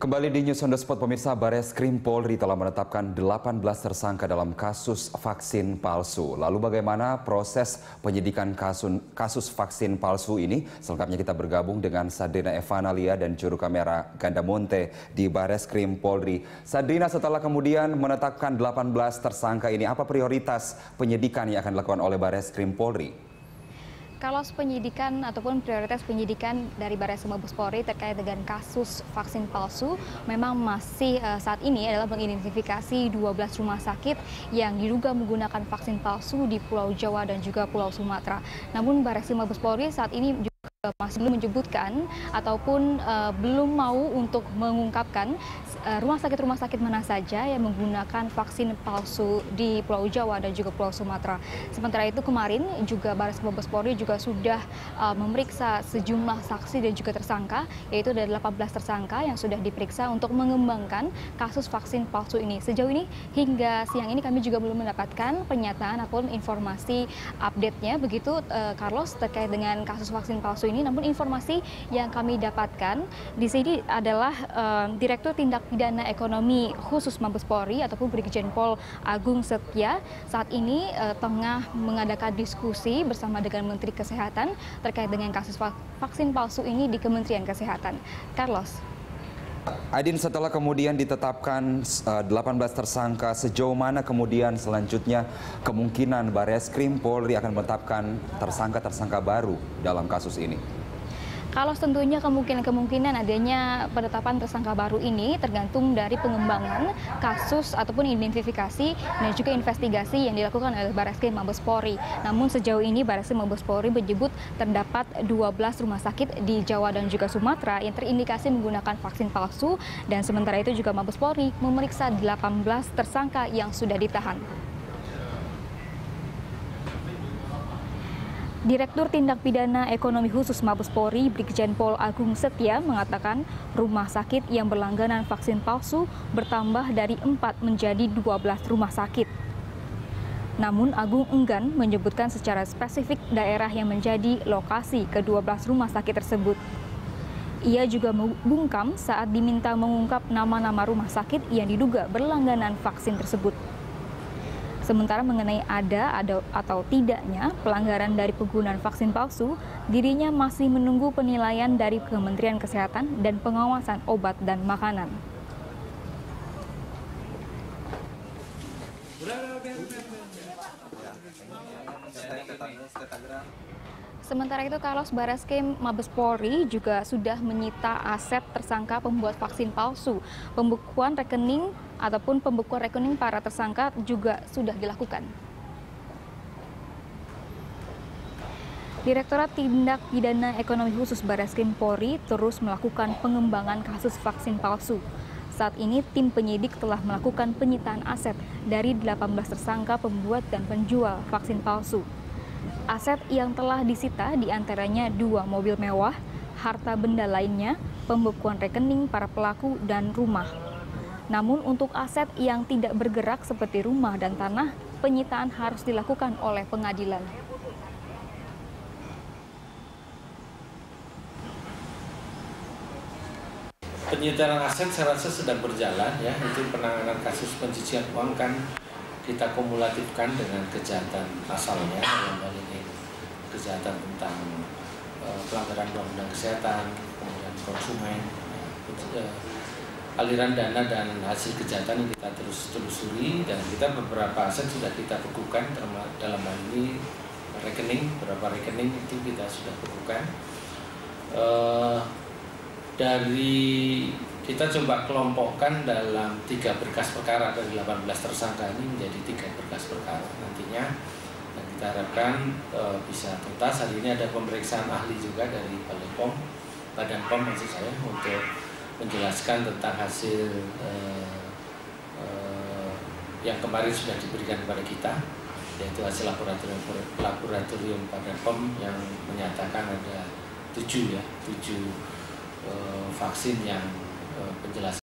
Kembali di News on the Spot, pemirsa, Bareskrim Polri telah menetapkan 18 tersangka dalam kasus vaksin palsu. Lalu bagaimana proses penyidikan kasus vaksin palsu ini? Selengkapnya kita bergabung dengan Sadrina Evanalia dan juru kamera Ganda Monte di Bareskrim Polri. Sadrina, setelah kemudian menetapkan 18 tersangka ini, apa prioritas penyidikan yang akan dilakukan oleh Bareskrim Polri? Kalau penyidikan ataupun prioritas penyidikan dari Bareskrim Mabes Polri terkait dengan kasus vaksin palsu memang masih saat ini adalah mengidentifikasi 12 rumah sakit yang diduga menggunakan vaksin palsu di Pulau Jawa dan juga Pulau Sumatera. Namun Bareskrim Mabes Polri saat ini juga masih belum menyebutkan ataupun belum mau untuk mengungkapkan rumah sakit mana saja yang menggunakan vaksin palsu di Pulau Jawa dan juga Pulau Sumatera. Sementara itu kemarin juga Bareskrim Mabes Polri juga sudah memeriksa sejumlah saksi dan juga tersangka, yaitu ada 18 tersangka yang sudah diperiksa untuk mengembangkan kasus vaksin palsu ini. Sejauh ini hingga siang ini kami juga belum mendapatkan pernyataan ataupun informasi update-nya begitu Carlos terkait dengan kasus vaksin palsu ini. Namun informasi yang kami dapatkan di sini adalah Direktur Tindak Pidana Ekonomi Khusus Mabes Polri ataupun Brigjen Pol Agung Setia saat ini tengah mengadakan diskusi bersama dengan Menteri Kesehatan terkait dengan kasus vaksin palsu ini di Kementerian Kesehatan. Carlos. Aidin, setelah kemudian ditetapkan 18 tersangka, sejauh mana kemudian selanjutnya kemungkinan Bareskrim Polri akan menetapkan tersangka-tersangka baru dalam kasus ini? Kalau tentunya kemungkinan adanya penetapan tersangka baru ini tergantung dari pengembangan kasus ataupun identifikasi dan juga investigasi yang dilakukan oleh Bareskrim Mabes Polri. Namun sejauh ini Bareskrim Mabes Polri menyebut terdapat 12 rumah sakit di Jawa dan juga Sumatera yang terindikasi menggunakan vaksin palsu, dan sementara itu juga Mabes Polri memeriksa 18 tersangka yang sudah ditahan. Direktur Tindak Pidana Ekonomi Khusus Mabes Polri, Brigjen Pol Agung Setia mengatakan rumah sakit yang berlangganan vaksin palsu bertambah dari 4 menjadi 12 rumah sakit. Namun Agung enggan menyebutkan secara spesifik daerah yang menjadi lokasi ke-12 rumah sakit tersebut. Ia juga membungkam saat diminta mengungkap nama-nama rumah sakit yang diduga berlangganan vaksin tersebut. Sementara mengenai ada atau tidaknya pelanggaran dari penggunaan vaksin palsu, dirinya masih menunggu penilaian dari Kementerian Kesehatan dan Pengawasan Obat dan Makanan. Sementara itu, Carlos, Bareskrim Mabes Polri juga sudah menyita aset tersangka pembuat vaksin palsu. Pembekuan rekening ataupun pembekuan rekening para tersangka juga sudah dilakukan. Direktorat Tindak Pidana Ekonomi Khusus Bareskrim Polri terus melakukan pengembangan kasus vaksin palsu. Saat ini tim penyidik telah melakukan penyitaan aset dari 18 tersangka pembuat dan penjual vaksin palsu. Aset yang telah disita diantaranya 2 mobil mewah, harta benda lainnya, pembekuan rekening para pelaku, dan rumah. Namun untuk aset yang tidak bergerak seperti rumah dan tanah, penyitaan harus dilakukan oleh pengadilan. Penyitaan aset saya rasa sedang berjalan ya, itu penanganan kasus pencucian uang kan kita kumulatifkan dengan kejahatan asalnya, dalam hal ini kejahatan tentang pelanggaran undang-undang kesehatan, kemudian konsumen, aliran dana dan hasil kejahatan yang kita terus telusuri, dan kita beberapa aset sudah kita bekukan, dalam hal ini rekening, beberapa rekening itu kita sudah bekukan. Kita coba kelompokkan dalam 3 berkas perkara dari 18 tersangka ini menjadi 3 berkas perkara nantinya, dan kita harapkan bisa tuntas. Hari ini ada pemeriksaan ahli juga dari Badan POM maksud saya, untuk menjelaskan tentang hasil yang kemarin sudah diberikan kepada kita, yaitu hasil laboratorium Badan POM yang menyatakan ada 7 vaksin yang penjelasan